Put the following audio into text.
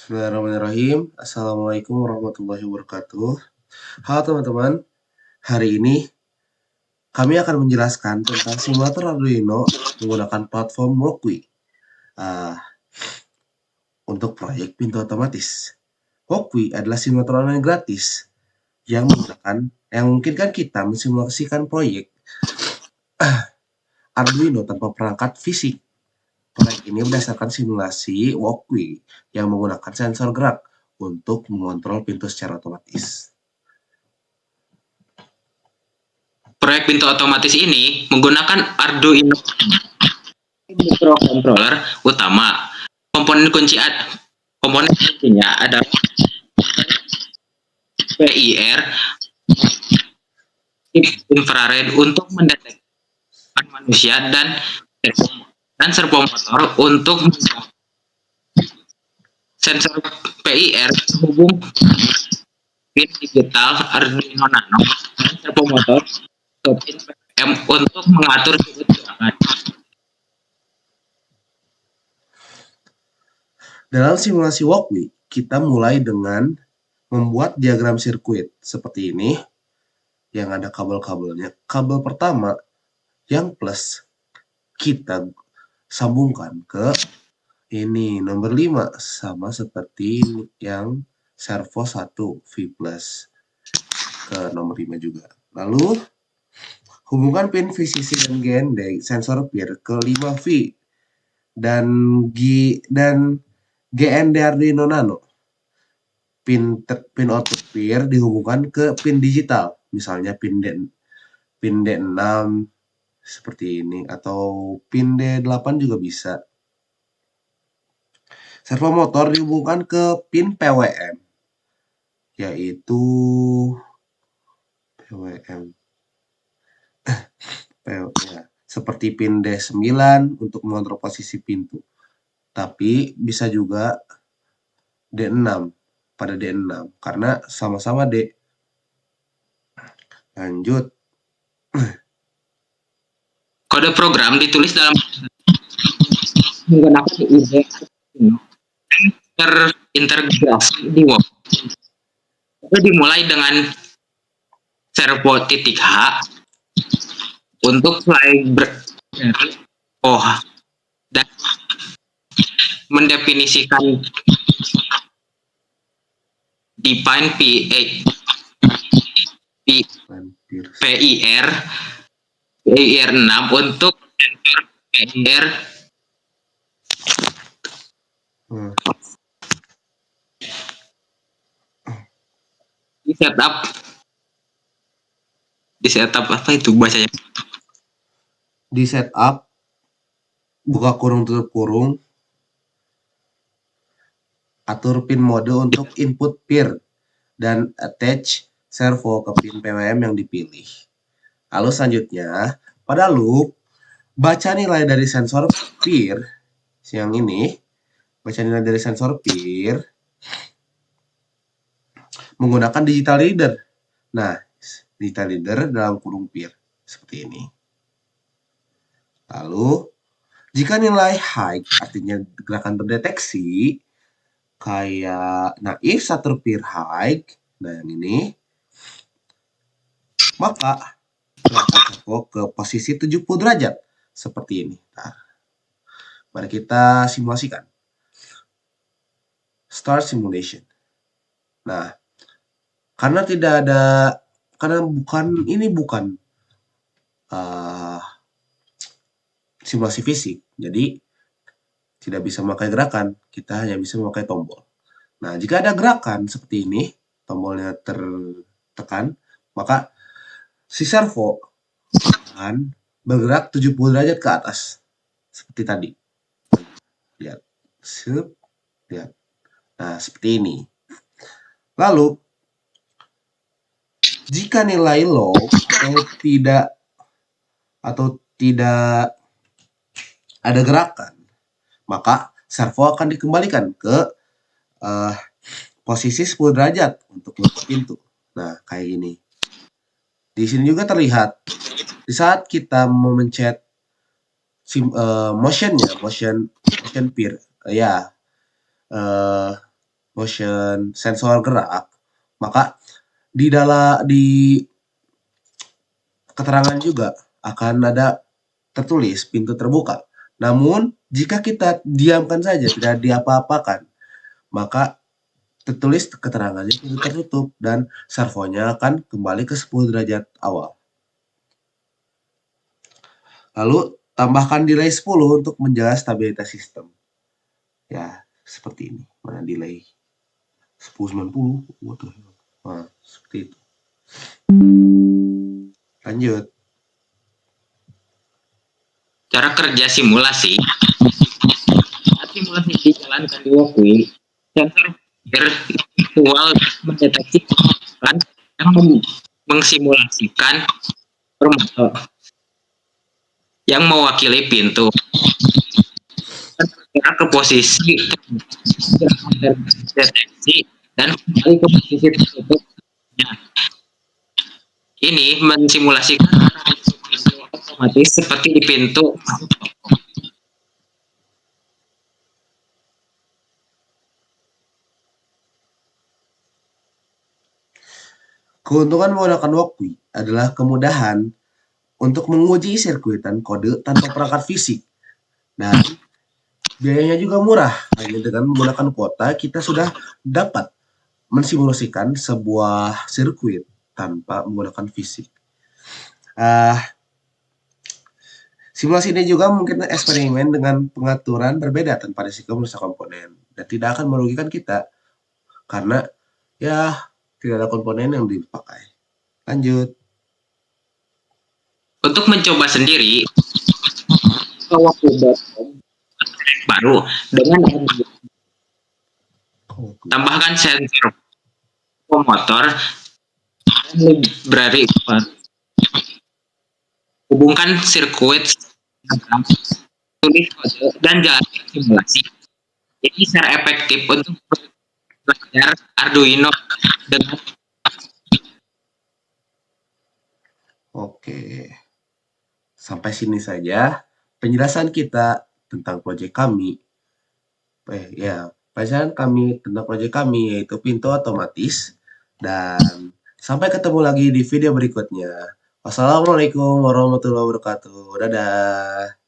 Bismillahirrahmanirrahim. Assalamualaikum warahmatullahi wabarakatuh. Halo teman-teman, hari ini kami akan menjelaskan tentang simulator Arduino menggunakan platform Walkwi untuk proyek pintu otomatis. Walkwi adalah simulator online gratis yang memungkinkan kita mensimulasikan proyek Arduino tanpa perangkat fisik. Proyek ini berdasarkan simulasi Walkwi yang menggunakan sensor gerak untuk mengontrol pintu secara otomatis. Proyek pintu otomatis ini menggunakan Arduino microcontroller utama. Komponen kuncinya adalah PIR infrared untuk mendeteksi manusia dan servomotor untuk sensor PIR terhubung pin digital Arduino Nano dan servomotor ke pin PM untuk mengatur sudut gerakan. Dalam simulasi Walkwi, kita mulai dengan membuat diagram sirkuit seperti ini yang ada kabel-kabelnya. Kabel pertama yang plus kita sambungkan ke ini nomor 5 sama seperti yang servo 1 V plus ke nomor 5 juga. Lalu hubungkan pin VCC dan GND sensor PIR ke 5V dan GND Arduino Nano. Pin output PIR dihubungkan ke pin digital, misalnya pin D6 seperti ini atau pin D8 juga bisa. Servomotor dihubungkan ke pin PWM, yaitu seperti pin D9 untuk mengontrol posisi pintu. Tapi bisa juga D6 pada D6 karena sama-sama D. Lanjut. Kode program ditulis dalam menggunakan IDE terintegrasi di Walkwi. Itu dimulai dengan servo titik H untuk fly dan mendefinisikan define PIR 6 untuk sensor PIR di setup apa itu bacanya? Di setup buka kurung tutup kurung, atur pin mode untuk input PIR dan attach servo ke pin PWM yang dipilih. Lalu selanjutnya, pada loop, baca nilai dari sensor PIR yang ini, baca nilai dari sensor PIR menggunakan digital reader. Nah, digital reader dalam kurung PIR seperti ini. Lalu, jika nilai high artinya gerakan terdeteksi, kayak if satu PIR high, nah yang ini, maka gerakan servo ke posisi 70 derajat seperti ini. Nah, mari kita simulasikan. Start simulation. Nah, karena bukan simulasi fisik, jadi tidak bisa memakai gerakan, kita hanya bisa memakai tombol. Nah, jika ada gerakan seperti ini, tombolnya tertekan, maka si servo akan bergerak 70 derajat ke atas, seperti tadi. Lihat. Lihat. Nah, seperti ini. Lalu, jika nilai low atau tidak ada gerakan, maka servo akan dikembalikan ke posisi 10 derajat untuk menutup pintu. Nah, kayak gini. Di sini juga terlihat di saat kita memencet motion PIR, motion, sensor gerak, maka di keterangan juga akan ada tertulis pintu terbuka. Namun, jika kita diamkan saja, tidak diapa-apakan, maka tertulis keterangannya pintu tertutup dan servonya akan kembali ke 10 derajat awal. Lalu, tambahkan delay 10 untuk menjaga stabilitas sistem. Ya, seperti ini. Mana delay? 1090. What the hell? Nah, seperti itu. Lanjut. Cara kerja simulasi. Saat simulasi dijalankan di Walkway, sensor virtual mendeteksi kecepatan yang mengsimulasikan motor yang mewakili pintu bergerak ke posisi deteksi dan kembali ke posisi tertutupnya. Ini mensimulasikan pintu otomatis seperti di pintu. Keuntungan menggunakan Walkway adalah kemudahan untuk menguji sirkuit dan kode tanpa perangkat fisik. Dan biayanya juga murah. Hanya dengan menggunakan kuota, kita sudah dapat mensimulasikan sebuah sirkuit tanpa menggunakan fisik. Simulasi ini juga mungkin eksperimen dengan pengaturan berbeda tanpa risiko merusak komponen. Dan tidak akan merugikan kita. Karena ya tidak ada komponen yang dipakai. Lanjut. Untuk mencoba sendiri, Walkway.com baru dengan tambahkan sensor motor dan library hubungkan sirkuit, tulis kode dan jalankan simulasi. Ini cara efektif untuk belajar Arduino dengan Oke. Sampai sini saja penjelasan kita tentang proyek kami. Penjelasan kami tentang proyek kami yaitu pintu otomatis. Dan sampai ketemu lagi di video berikutnya. Wassalamualaikum warahmatullahi wabarakatuh. Dadah.